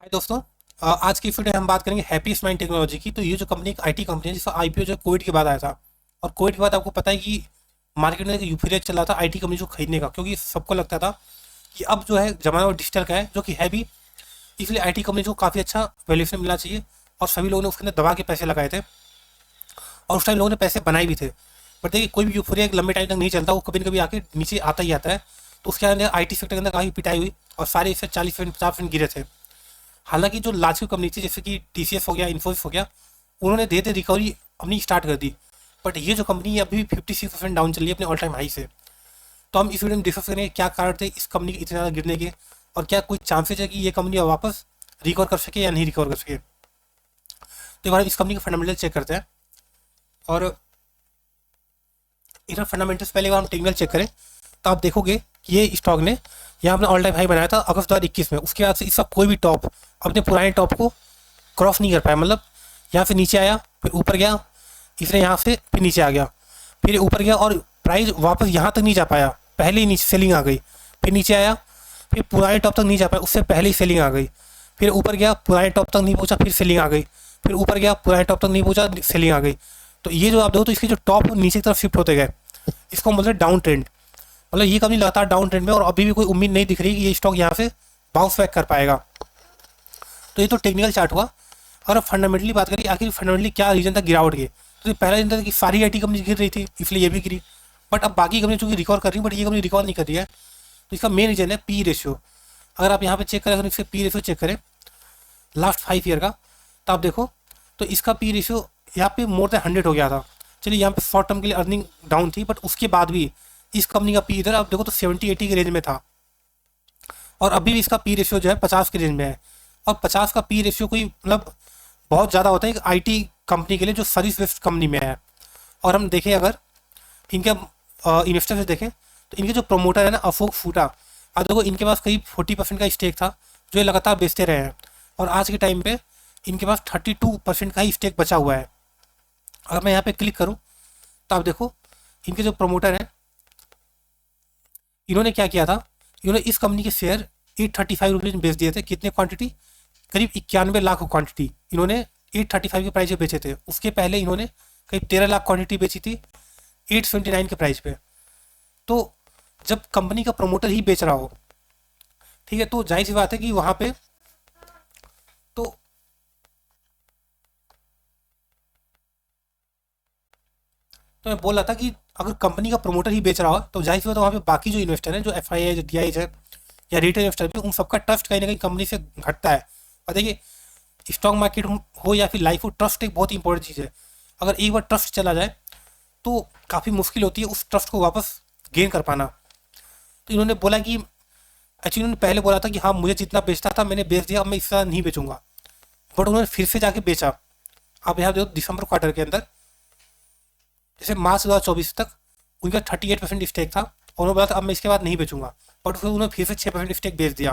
हाय दोस्तों। आज की वीडियो में हम बात करेंगे हैप्पी स्माइल टेक्नोलॉजी की। तो ये जो कंपनी एक आईटी कंपनी है जिसका आईपीओ जो कोविड के बाद आया था। और कोविड के बाद आपको पता है कि मार्केट में एक यूफोरिया चल रहा था आईटी कंपनी को खरीदने का, क्योंकि सबको लगता था कि अब जो है जमाना वो डिजिटल का है जो कि है भी। इसलिए आईटी कंपनी को काफ़ी अच्छा वैल्यूएशन मिलना चाहिए और सभी लोगों ने उसके अंदर दबा के पैसे लगाए थे और उस टाइम लोगों ने पैसे बनाए भी थे। बट देखिए, कोई भी यूफोरिया एक लंबे टाइम तक नहीं चलता, वो कभी न कभी आके नीचे आता ही आता है। तो उसके अंदर आईटी सेक्टर के अंदर काफ़ी पिटाई हुई और सारे इससे 40% 50% गिरे थे। हालांकि जो लार्ज की कंपनी थी जैसे कि टीसीएस हो गया, इन्फोसिस हो गया, उन्होंने धीरे धीरे रिकवरी अपनी स्टार्ट कर दी। बट ये जो कंपनी है अभी भी 56% डाउन चल रही है अपने ऑल टाइम हाई से। तो हम इस वीडियो में डिस्कस करेंगे क्या कारण थे इस कंपनी के इतने ज़्यादा गिरने के और क्या कोई चांसेज है कि ये कंपनी वापस रिकवर कर सके या नहीं रिकवर कर सके। तो एक बार इस कंपनी के फंडामेंटल चेक करते हैं। और इधर फंडामेंटल्स पहले हम टेक्निकल चेक करें तो आप देखोगे कि ये स्टॉक ने यहाँ अपना ऑल टाइम हाई बनाया था अगस्त 2021 में। उसके बाद से इसका कोई भी टॉप अपने पुराने टॉप को क्रॉस नहीं कर पाया। मतलब यहाँ से नीचे आया, फिर ऊपर गया, इसने यहाँ से फिर नीचे आ गया, फिर ऊपर गया और प्राइस वापस यहाँ तक नहीं जा पाया, पहले ही नीचे सेलिंग आ गई। फिर नीचे आया, फिर पुराने टॉप तक नहीं जा पाया, उससे पहले ही सेलिंग आ गई। फिर ऊपर गया, पुराने टॉप तक नहीं पहुँचा, फिर सेलिंग आ गई। फिर ऊपर गया, पुराने टॉप तक नहीं पहुँचा, सेलिंग आ गई। तो ये जो आप देखो तो इसके जो टॉप नीचे की तरफ शिफ्ट होते गए, इसको मतलब डाउन ट्रेंड। मतलब ये कंपनी लगातार डाउन ट्रेंड में और अभी भी कोई उम्मीद नहीं दिख रही कि ये स्टॉक यहाँ से बाउंस बैक कर पाएगा। तो ये तो टेक्निकल चार्ट हुआ। अगर फंडामेंटली बात करें आखिर फंडामेंटली क्या रीजन था गिरावट के, तो पहला रीजन था कि सारी आईटी कंपनी गिर रही थी इसलिए ये भी गिरी। बट अब बाकी कंपनी चूंकि रिकवर कर रही है, बट ये कंपनी रिकवर नहीं कर रही है। तो इसका मेन रीजन है पी रेशियो। अगर आप यहाँ पे चेक करें, अगर इसके पी रेशियो चेक करें लास्ट 5 ईयर का, तो आप देखो तो इसका पी रेशियो यहाँ पे मोर देन 100 हो गया था। चलिए यहाँ पे शॉर्ट टर्म के लिए अर्निंग डाउन थी, बट उसके बाद भी इस कंपनी का पी इधर आप देखो तो 70-80 के रेंज में था और अभी भी इसका पी रेशियो जो है 50 के रेंज में है। और 50 का पी रेशियो कोई मतलब बहुत ज़्यादा होता है एक आईटी कंपनी के लिए जो सर्विस बेस्ड कंपनी में है। और हम देखें अगर इनके इन्वेस्टर से देखें तो इनके जो प्रोमोटर है ना अशोक फूटा, अब देखो इनके पास करीब 40% का स्टेक था जो ये लगातार बेचते रहे हैं। और आज के टाइम पे इनके पास 32% का ही स्टेक बचा हुआ है। अगर मैं यहाँ पे क्लिक करूँ तो आप देखो इनके जो प्रमोटर हैं इन्होंने क्या किया था, इन्होंने इस कंपनी के शेयर 835 रुपीज़ में बेच दिए थे। कितने क्वांटिटी? करीब 91 लाख क्वांटिटी इन्होंने 835 के प्राइस पे बेचे थे। उसके पहले इन्होंने करीब 13 लाख क्वांटिटी बेची थी 879 के प्राइस पे। तो जब कंपनी का प्रमोटर ही बेच रहा हो, ठीक है, तो जाहिर सी बात है कि वहाँ पे तो मैं बोल रहा था कि अगर कंपनी का प्रमोटर ही बेच रहा हो तो जाहिर सी बात है वहाँ पे बाकी जो इन्वेस्टर हैं जो एफ आई है, जो डी आई है या रिटेल इन्वेस्टर भी, उन सबका ट्रस्ट कहीं ना कहीं कंपनी से घटता है। और देखिए, स्टॉक मार्केट हो या फिर लाइफ हो, ट्रस्ट एक बहुत ही इंपॉर्टेंट चीज़ है। अगर एक बार ट्रस्ट चला जाए तो काफ़ी मुश्किल होती है उस ट्रस्ट को वापस गेन कर पाना। तो इन्होंने बोला कि एक्चुअली उन्होंने पहले बोला था कि हाँ मुझे जितना बेचता था मैंने बेच दिया, अब मैं इससे नहीं बेचूंगा। बट उन्होंने फिर से जाके बेचा। आप यहाँ देखो दिसंबर क्वार्टर के अंदर जैसे मार्च 2024 तक उनका 38% स्टेक था और उन्होंने बोला था अब मैं इसके बाद नहीं बेचूंगा, बट फिर उन्होंने फिर से 6% स्टेक बेच दिया।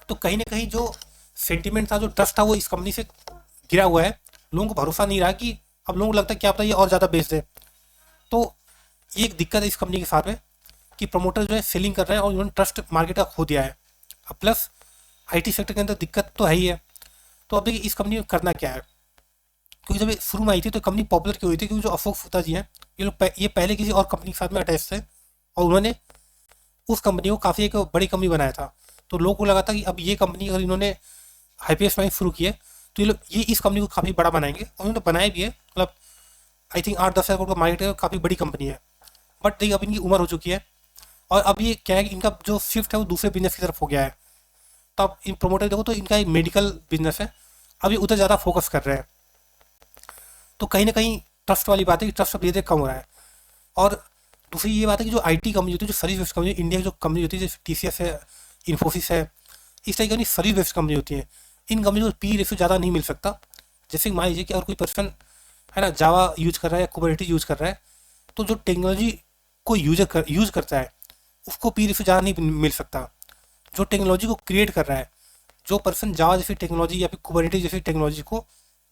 तो कहीं ना कहीं जो सेंटिमेंट था, जो ट्रस्ट था, वो इस कंपनी से गिरा हुआ है। लोगों को भरोसा नहीं रहा कि अब लोगों को लगता है क्या पता ये और ज़्यादा बेच दे। तो ये एक दिक्कत है इस कंपनी के साथ में कि प्रमोटर जो है सेलिंग कर रहे हैं और उन्होंने ट्रस्ट मार्केट का खो दिया है। अब प्लस आईटी सेक्टर के अंदर दिक्कत तो है ही है। तो अब देखिए इस कंपनी में करना क्या है, क्योंकि जब ये शुरू में आई थी तो कंपनी पॉपुलर क्यों हुई थी, क्योंकि जो अशोक फूता जी हैं ये लोग ये पहले किसी और कंपनी के साथ में अटैच थे और उन्होंने उस कंपनी को काफ़ी एक बड़ी कंपनी बनाया था। तो लोगों को लगा था कि अब ये कंपनी अगर इन्होंने हाईपीएस माइंड शुरू किए तो ये लोग ये इस कंपनी को काफ़ी बड़ा बनाएंगे और उन्होंने बनाया भी है। मतलब आई थिंक 8-10 हज़ार करोड़ का मार्केट है, काफ़ी बड़ी कंपनी है। बट देखिए अब इनकी उम्र हो चुकी है और अब ये क्या है कि इनका जो शिफ्ट है वो दूसरे बिजनेस की तरफ हो गया है। तो अब इन प्रोमोटर देखो तो इनका एक मेडिकल बिजनेस है, अब ये उधर ज़्यादा फोकस कर रहे हैं। तो कहीं ना कहीं ट्रस्ट वाली बात है कि ट्रस्ट अब धीरे धीरे कम हो रहा है। और दूसरी ये बात है कि जो आईटी कंपनी होती है, जो सर्विस बेस्ड कंपनी, इंडिया की जो कंपनी होती है जैसे टीसीएस है, इन्फोसिस है, इस तरह की सर्विस बेस्ड कंपनी होती है, इन कंपनी को पी रेशियो ज़्यादा नहीं मिल सकता। जैसे मान लीजिए कि अगर कोई पर्सन है ना जावा यूज कर रहा है या कुबरनेटिस यूज कर रहा है, तो जो टेक्नोलॉजी को यूज करता है उसको पी रेशियो ज़्यादा नहीं मिल सकता। जो टेक्नोलॉजी को क्रिएट कर रहा है, जो पर्सन जावा जैसी टेक्नोलॉजी या फिर कुबरनेटिस जैसी टेक्नोलॉजी को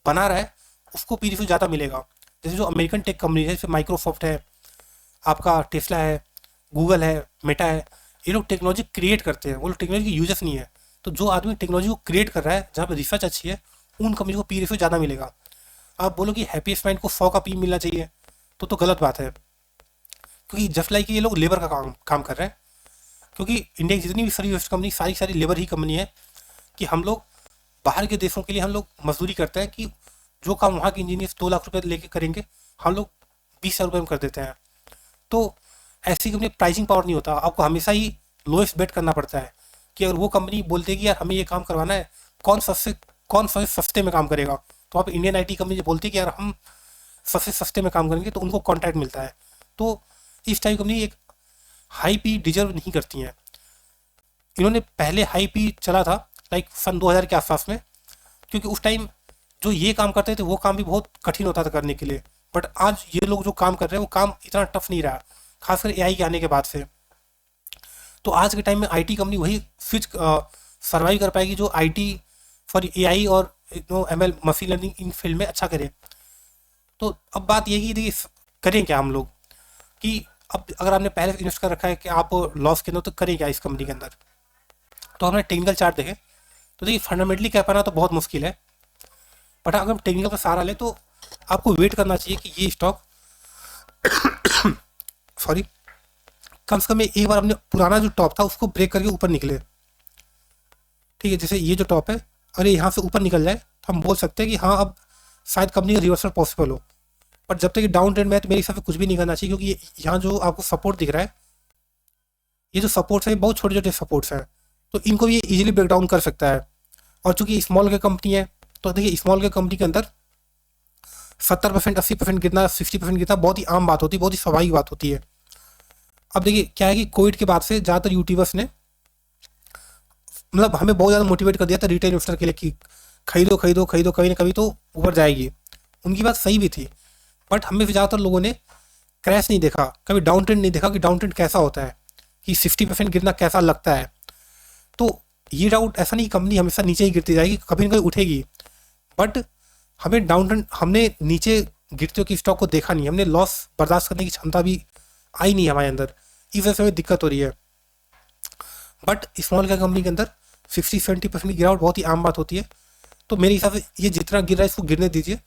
बना रहा है, उसको पी रेशियो ज़्यादा मिलेगा। जैसे जो अमेरिकन टेक कंपनी है जैसे माइक्रोसॉफ्ट है, आपका टेस्ला है, गूगल है, मेटा है, ये लोग टेक्नोलॉजी क्रिएट करते हैं, वो लोग टेक्नोलॉजी के यूजर्स नहीं है। तो जो आदमी टेक्नोलॉजी को क्रिएट कर रहा है, जहाँ पे रिसर्च अच्छी है, उन कंपनी को पी रेशियो ज़्यादा मिलेगा। आप बोलो कि हैप्पीएस्ट माइंड को 100 का पी मिलना चाहिए, तो गलत बात है, क्योंकि जस्ट लाइक ये लोग लेबर का काम कर रहे हैं। क्योंकि इंडिया की जितनी भी सर्विस कंपनी सारी सारी लेबर ही कंपनी है, कि हम लोग बाहर के देशों के लिए हम लोग मजदूरी करते हैं, कि जो काम वहाँ के इंजीनियर्स 2 लाख रुपये लेके करेंगे, हम लोग 20,000 रुपये में कर देते हैं। तो ऐसी कंपनी प्राइसिंग पावर नहीं होता, आपको हमेशा ही लोएस्ट बेट करना पड़ता है। कि अगर वो कंपनी बोलते है कि यार हमें ये काम करवाना है, कौन सबसे सस्ते में काम करेगा, तो आप इंडियन आईटी कंपनी जो बोलती है कि यार हम सबसे सस्ते में काम करेंगे, तो उनको कॉन्ट्रैक्ट मिलता है। तो इस टाइप कंपनी एक हाई पी डिजर्व नहीं करती हैं। इन्होंने पहले हाई पी चला था लाइक सन 2000 के आसपास में, क्योंकि उस टाइम जो ये काम करते थे वो काम भी बहुत कठिन होता था करने के लिए। बट आज ये लोग जो काम कर रहे हैं वो काम इतना टफ नहीं रहा, खासकर एआई के आने के बाद से। तो आज के टाइम में आईटी कंपनी वही स्विच सर्वाइव कर पाएगी जो आईटी फॉर एआई और एमएल मशीन लर्निंग इन फील्ड में अच्छा करे। तो अब बात ये कि देखिए करें क्या हम लोग, कि अब अगर आपने पहले इन्वेस्ट कर रखा है कि आप लॉस के अंदर, तो करें क्या इस कंपनी के अंदर। तो हमने टेक्निकल चार्ट देखे, तो देखिए फंडामेंटली कह पाना तो बहुत मुश्किल है, बट अगर हम टेक्निकल का सहारा लें तो आपको वेट करना चाहिए कि ये स्टॉक सॉरी कम से कम एक बार अपने पुराना जो टॉप था उसको ब्रेक करके ऊपर निकले। ठीक है, जैसे ये जो टॉप है, अगर यहाँ से ऊपर निकल जाए तो हम बोल सकते हैं कि हाँ अब शायद कंपनी का रिवर्सल पॉसिबल हो। बट जब तक ये डाउन ट्रेंड में है तो मेरे हिसाब से कुछ भी नहीं करना चाहिए, क्योंकि यहाँ जो आपको सपोर्ट दिख रहा है, ये जो सपोर्ट्स है बहुत छोटे छोटे सपोर्ट्स हैं, तो इनको भी ये इजीली ब्रेक डाउन कर सकता है। और चूंकि स्मॉल के कंपनी है, तो देखिए स्मॉल के कंपनी के अंदर 70% 80% गिरना, 60% गिरना बहुत ही आम बात होती है, बहुत ही स्वाभाविक बात होती है। अब देखिए क्या है कि कोविड के बाद से ज़्यादातर यूट्यूबर्स ने मतलब हमें बहुत ज़्यादा मोटिवेट कर दिया था रिटेल इन्वेस्टर के लिए कि खरीदो खरीदो खरीदो, कभी ना कभी तो ऊपर जाएगी। उनकी बात सही भी थी, बट हमें ज़्यादातर लोगों ने क्रैश नहीं देखा, कभी डाउन ट्रेंड नहीं देखा कि डाउन ट्रेंड कैसा होता है, कि 60% गिरना कैसा लगता है। तो ये डाउट ऐसा नहीं कंपनी हमेशा नीचे ही गिरती जाएगी, कभी ना कभी उठेगी, बट हमें डाउन ट्रेंड, हमने नीचे गिरते हुए की स्टॉक को देखा नहीं, हमने लॉस बर्दाश्त करने की क्षमता भी आई नहीं हमारे अंदर, इस वजह से हमें दिक्कत हो रही है। बट स्मॉल कैप कंपनी के अंदर 60-70% की गिरावट बहुत ही आम बात होती है। तो मेरे हिसाब से ये जितना गिर रहा है इसको गिरने दीजिए,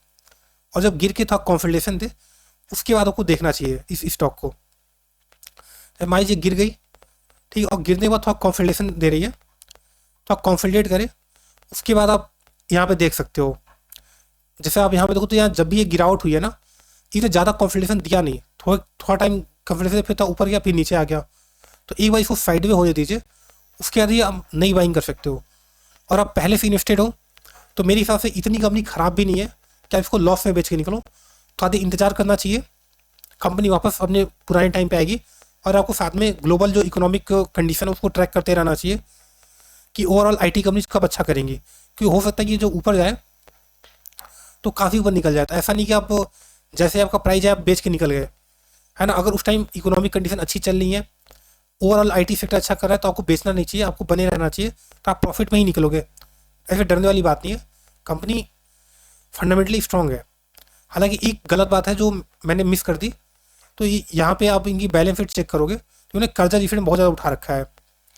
और जब गिर के थोड़ा कॉन्फिडेंस दे उसके बाद आपको देखना चाहिए इस स्टॉक को। मान लीजिए गिर गई, ठीक है, और गिरने के बाद थोड़ा कॉन्फिडेंस दे रही है, थोड़ा कॉन्फिडेंट करे, उसके बाद आप यहाँ पे देख सकते हो। जैसे आप यहाँ पे देखो तो यहाँ जब भी ये गिरावट हुई है ना, इसे ज़्यादा कॉन्फिडेंस दिया नहीं, थोड़ा टाइम कॉन्फिडेंस फिर ऊपर गया फिर नीचे आ गया, तो एक बार इसको साइड में होने दीजिए, उसके बाद ही आप नई बाइंग कर सकते हो। और आप पहले से इन्वेस्टेड हो तो मेरे हिसाब से इतनी कंपनी ख़राब भी नहीं है कि आप इसको लॉस में बेच के निकलो, तो आधे इंतजार करना चाहिए, कंपनी वापस अपने पुराने टाइम पे आएगी। और आपको साथ में ग्लोबल जो इकोनॉमिक कंडीशन है उसको ट्रैक करते रहना चाहिए कि ओवरऑल आईटी कंपनीज कब अच्छा करेंगी, क्योंकि हो सकता है कि जो ऊपर जाए तो काफ़ी ऊपर निकल जाता है। ऐसा नहीं कि आप जैसे आपका प्राइस है आप बेच के निकल गए, है ना। अगर उस टाइम इकोनॉमिक कंडीशन अच्छी चल रही है, ओवरऑल आईटी सेक्टर अच्छा कर रहा है, तो आपको बेचना नहीं चाहिए, आपको बने रहना चाहिए, तो आप प्रॉफिट में ही निकलोगे। ऐसे डरने वाली बात नहीं है, कंपनी फंडामेंटली स्ट्रांग है। हालांकि एक गलत बात है जो मैंने मिस कर दी, तो यहाँ पे आप इनकी बैलेंस शीट चेक करोगे तो उन्हें कर्जा रिफंड बहुत ज़्यादा उठा रखा है।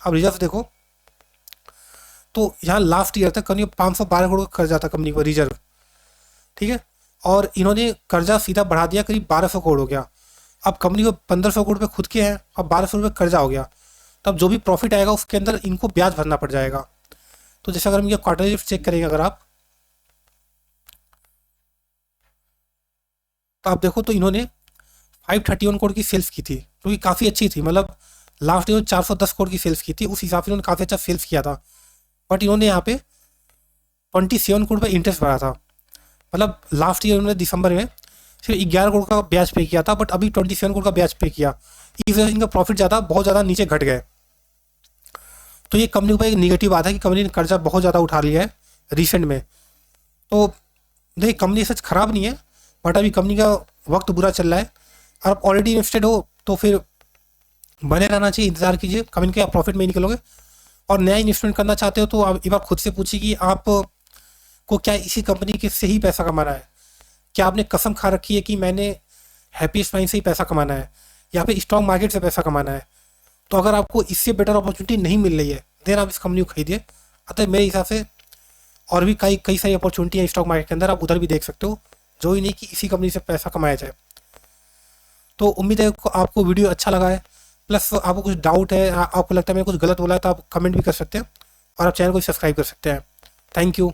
आप रिजर्व देखो तो यहाँ लास्ट ईयर तक कंपनी 512 करोड़ का कर्जा था कंपनी को रिजर्व, ठीक है, और इन्होंने कर्जा सीधा बढ़ा दिया, करीब 1200 करोड़ हो गया। अब कंपनी को 1500 करोड़ रुपये खुद के हैं, अब 1200 रुपये कर्जा हो गया, तब जो भी प्रॉफिट आएगा उसके अंदर इनको ब्याज भरना पड़ जाएगा। तो जैसे अगर हम ये क्वार्टरली चेक करेंगे अगर आप, तो आप देखो तो इन्होंने 531 करोड़ की सेल्स की थी, जो कि काफ़ी अच्छी थी, मतलब लास्ट ईयर 410 करोड़ की सेल्स की थी, उस हिसाब से इन्होंने काफ़ी अच्छा सेल्स किया था। बट इन्होंने यहाँ पे 27 करोड़ रुपये इंटरेस्ट भरा था, मतलब लास्ट ईयर उन्होंने दिसंबर में सिर्फ 11 करोड़ का ब्याज पे किया था, बट अभी 27 करोड़ का ब्याज पे किया, इस वजह से इनका प्रॉफिट ज़्यादा बहुत ज़्यादा नीचे घट गए। तो ये कंपनी पर एक निगेटिव बात है कि कंपनी ने कर्जा बहुत ज़्यादा उठा लिया है रिसेंट में। तो देखिए कंपनी सच खराब नहीं है, बट अभी कंपनी का वक्त बुरा चल रहा है, और आप ऑलरेडी इन्वेस्टेड हो तो फिर बने रहना चाहिए, इंतजार कीजिए, कंपनी के आप प्रॉफिट में ही निकलोगे। और नया इन्वेस्टमेंट करना चाहते हो तो आप एक बार खुद से पूछिए कि आप को क्या इसी कंपनी के से ही पैसा कमाना है, क्या आपने कसम खा रखी है कि मैंने हैप्पीएस्ट माइंड से ही पैसा कमाना है, या फिर स्टॉक मार्केट से पैसा कमाना है। तो अगर आपको इससे बेटर अपॉर्चुनिटी नहीं मिल रही है, देन आप इस कंपनी को खरीदिए, अतः मेरे हिसाब से और भी कई कई सारी अपॉर्चुनिटी है स्टॉक मार्केट के अंदर, आप उधर भी देख सकते हो, जो ही नहीं कि इसी कंपनी से पैसा कमाया जाए। तो उम्मीद है आपको वीडियो अच्छा लगा है, प्लस आपको कुछ डाउट है, आपको लगता है मैंने कुछ गलत बोला है, तो आप कमेंट भी कर सकते हैं और आप चैनल को सब्सक्राइब कर सकते हैं। Thank you.